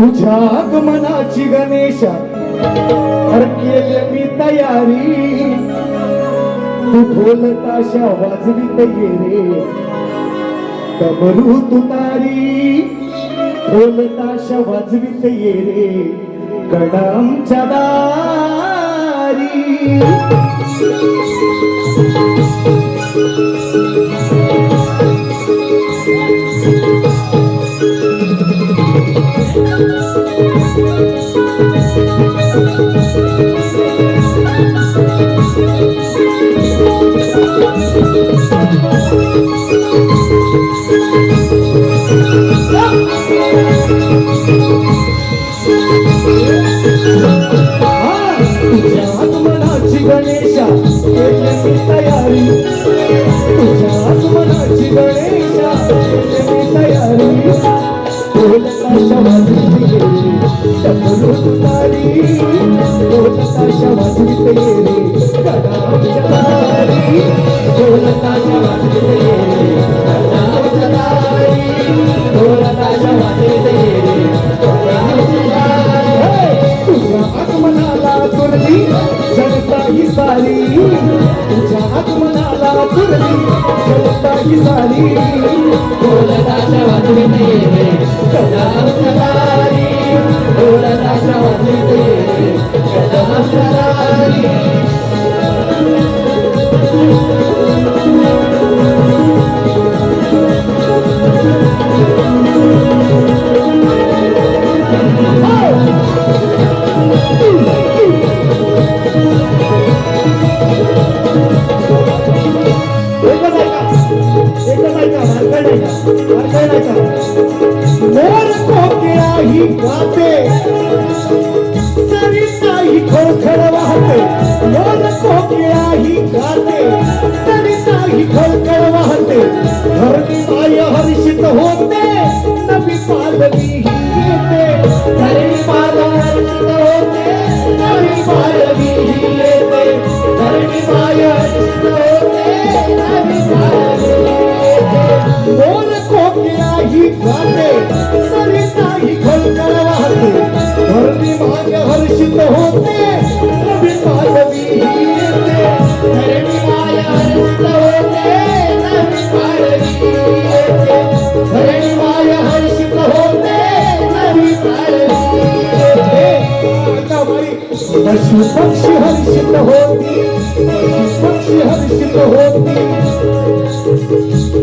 तुझ्या आगमनाची गणेशा हर केली मी तयारी, तू ढोल ताशा वाजवीत ये रे डमरू तुतारी, ढोल ताशा वाजवीत ये रे गडामच्या दारी. तुझ्या आगमनाची गणेशा केली मी तयारी, तुझ्या आगमनाची गणेशा केली मी तयारी, ढोल ताशा वाजवीत ये रे डमरू तुतारी, ढोल ताशा वाजवीत ये रे गडामच्या दारी, ढोल ताशा वाजवीत ये रे गडामच्या दारी, ढोल ताशा वाजवीत ये रे गडामच्या दारी. तुझ्या आगमनाला तुरली जनता ही सारी, तुझ्या आगमनाला तुरली जनता ही सारी, ढोल ताशा वाजवीत ये रे गडामच्या दारी, ढोल ताशा वाजवीत ये रे गडामच्या दारी. मोर कोकिळा ही गाते सरिता ही खळखळ वाहते, मोर कोकिळा ही गाते सरिता ही खळखळ वाहते, धरणी माय हर्षित होते नवी पालवी ही येते, धरणी माय हर्षित होते नवी पालवी ही येते, धरणी माय हर्षित होते नवी पालवी ही येते. मोर कोकिळा ही गाते सरिता ही खळखळ वाहते, धरणी माय हर्षित होते नवी पालवी ही येते, धरणी माय हर्षित होते नवी पालवी ही येते, धरणी माय हर्षित होते नवी पालवी येते. पशु पक्षी हर्षित होती, पशु पक्षी हर्षित होती,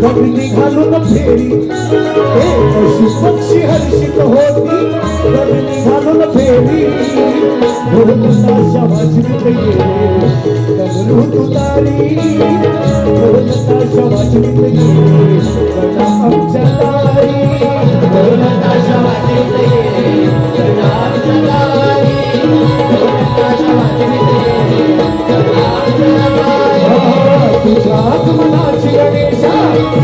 गगनी घालून फेरी हे पशु पक्षी हर्षित होती, गगनी घालून फेरी, ढोल ताशा वाजवीत ये रे डमरू तुतारी, ढोल ताशा वाजवीत ये रे गडामच्या दारी, ढोल ताशा वाजवीत ये रे गडामच्या दारी, ढोल ताशा वाजवीत ये रे गडामच्या दारी. तुझ्या आगमनाची गणेशा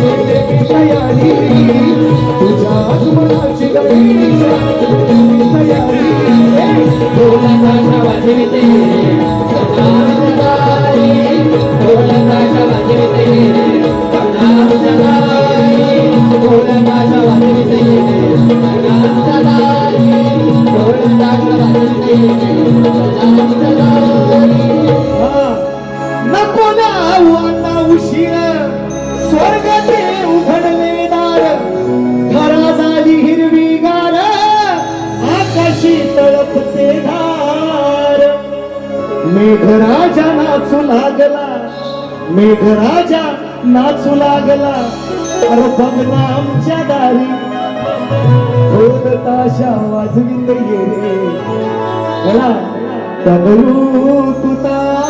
केली मी तयारी, तुझ्या आगमनाची गणेशा केली मी तयारी, ढोल ताशा वाजवीत ये रे गडामच्या दारी, ढोल ताशा वाजवीत ये रे गडामच्या दारी, ढोल ताशा वाजवीत ये रे गडामच्या दारी, ढोल ताशा वाजवीत ये रे गडामच्या दारी. नको ना उशीर स्वर्ग ते उघडले दार, धरा झाली हिरवीगार आकाशी तळपते धार, मेघराजा नाचू लागला, मेघराजा नाचू लागला, अरे बघ ना आमच्या दारी, ढोल ताशा वाजवीत ये रे डमरू तुतारी.